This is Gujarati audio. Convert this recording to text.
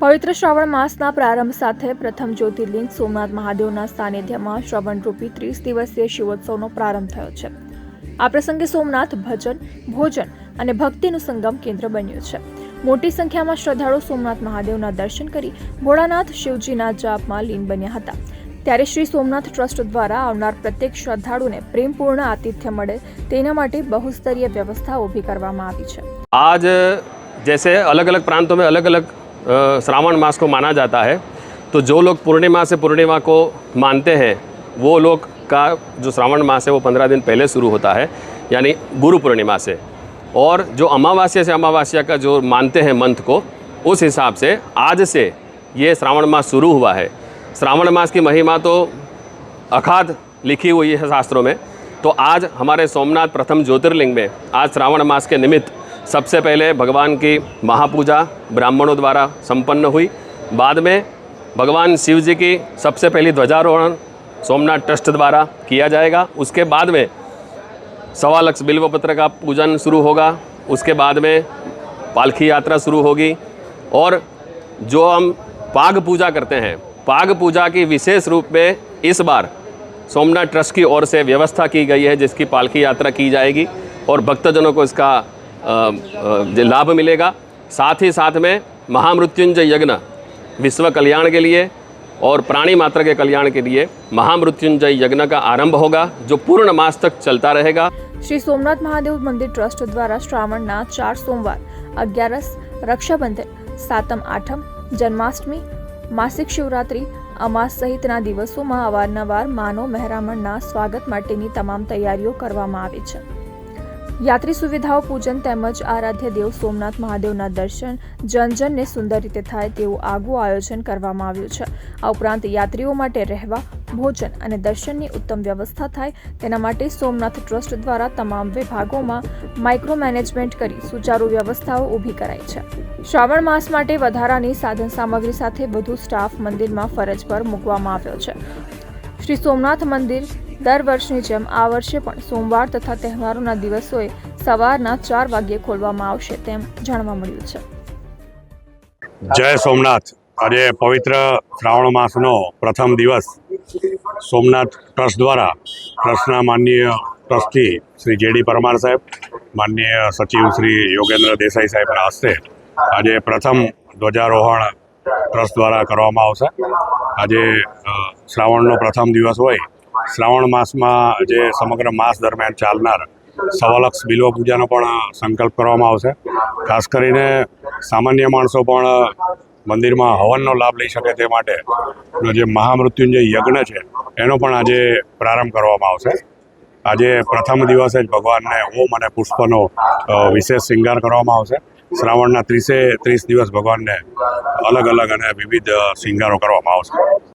પવિત્ર શ્રાવણ માસના પ્રારંભ સાથે પ્રથમ જ્યોતિર્લિંગ સોમનાથ મહાદેવના સાનિધ્યમાં શ્રવણરૂપી 30 દિવસીય શિવોત્સવનો પ્રારંભ થયો છે। આ પ્રસંગે સોમનાથ ભજન, ભોજન અને ભક્તિનું સંગમ કેન્દ્ર બન્યું છે। મોટી સંખ્યામાં શ્રદ્ધાળુઓ સોમનાથ મહાદેવના દર્શન કરી ભોળાનાથ શિવજીના જાપમાં લીન બન્યા હતા। ત્યારે શ્રી સોમનાથ ટ્રસ્ટ દ્વારા આવનાર પ્રત્યેક શ્રદ્ધાળુને પ્રેમપૂર્ણ આતિથ્ય મળે તેના માટે બહુસ્તરીય વ્યવસ્થા ઊભી કરવામાં આવી છે। आज जैसे अलग अलग प्रांतों में अलग अलग श्रावण मास को माना जाता है, तो जो लोग पूर्णिमा से पूर्णिमा को मानते हैं वो लोग का जो श्रावण मास है वो 15 दिन पहले शुरू होता है, यानी गुरु पूर्णिमा से। और जो अमावस्या से अमावस्या का जो मानते हैं मंथ को, उस हिसाब से आज से ये श्रावण मास शुरू हुआ है। श्रावण मास की महिमा तो अखाध लिखी हुई है शास्त्रों में। तो आज हमारे सोमनाथ प्रथम ज्योतिर्लिंग में आज श्रावण मास के निमित्त सबसे पहले भगवान की महापूजा ब्राह्मणों द्वारा संपन्न हुई। बाद में भगवान शिव जी की सबसे पहली ध्वजारोहण सोमनाथ ट्रस्ट द्वारा किया जाएगा। उसके बाद में 1.25 लाख बिल्वपत्र का पूजन शुरू होगा। उसके बाद में पालकी यात्रा शुरू होगी। और जो हम पाग पूजा करते हैं, पाग पूजा की विशेष रूप में इस बार सोमनाथ ट्रस्ट की ओर से व्यवस्था की गई है, जिसकी पालकी यात्रा की जाएगी और भक्तजनों को इसका लाभ मिलेगा। साथ ही साथ में महामृत्युंजय यज्ञ विश्व कल्याण के लिए और प्राणी मात्र के कल्याण के लिए महामृत्युंजय यज्ञ का आरंभ होगा, जो पूर्ण मास तक चलता रहेगा। श्री सोमनाथ महादेव मंदिर ट्रस्ट द्वारा श्रावणना 4 सोमवार, 11, रक्षाबंधन, 7મ, 8મ, जन्माष्टमी, मासिक शिवरात्रि, અમાસ સહિતના દિવસોમાં અવારનવાર માનવ મહેરામણના સ્વાગત માટેની તમામ તૈયારીઓ કરવામાં આવી છે। યાત્રી સુવિધાઓ, પૂજન તેમજ આરાધ્ય દેવ સોમનાથ મહાદેવના દર્શન જનજનને સુંદર રીતે થાય તેવું આગવું આયોજન કરવામાં આવ્યું છે। આ ઉપરાંત યાત્રીઓ માટે રહેવા, ભોજન અને દર્શનની ઉત્તમ વ્યવસ્થા થાય તેના માટે સોમનાથ ટ્રસ્ટ દ્વારા તમામ વિભાગોમાં માઇક્રો મેનેજમેન્ટ કરી સુચારુ વ્યવસ્થાઓ ઊભી કરાઈ છે। શ્રાવણ માસ માટે વધારાની સાધન સામગ્રી સાથે વધુ સ્ટાફ મંદિરમાં ફરજ પર મૂકવામાં આવ્યો છે। શ્રી સોમનાથ મંદિર દર વર્ષની જેમ આ વર્ષે પણ સોમવાર તથા તહેવારોના દિવસોએ સવારના 4 વાગ્યે ખોલવામાં આવશે તેમ જાણવા મળ્યું છે। જય સોમનાથ। આજે પવિત્ર શ્રાવણ માસનો પ્રથમ દિવસ સોમનાથ ટ્રસ્ટ દ્વારા ટ્રસ્ટના માનનીય ટ્રસ્ટી શ્રી જેડી પરમાર સાહેબ, માનનીય સચિવ શ્રી યોગેન્દ્ર દેસાઈ સાહેબના હસ્તે આજે પ્રથમ ધ્વજારોહણ ટ્રસ્ટ દ્વારા કરવામાં આવશે। આજે શ્રાવણનો પ્રથમ દિવસ હોય, શ્રાવણ માસમાં જે સમગ્ર માસ દરમિયાન ચાલનાર 1.25 લાખ બિલ્વ પૂજાનો પણ સંકલ્પ કરવામાં આવશે। ખાસ કરીને સામાન્ય માણસો પણ મંદિરમાં હવનનો લાભ લઈ શકે તે માટેનો જે મહામૃત્યુંજય યજ્ઞ છે એનો પણ આજે પ્રારંભ કરવામાં આવશે। આજે પ્રથમ દિવસે જ ભગવાનને ઓમ અને પુષ્પનો વિશેષ શૃંગાર કરવામાં આવશે। શ્રાવણના 30 દિવસ ભગવાનને અલગ અલગ અને વિવિધ શૃંગારો કરવામાં આવશે।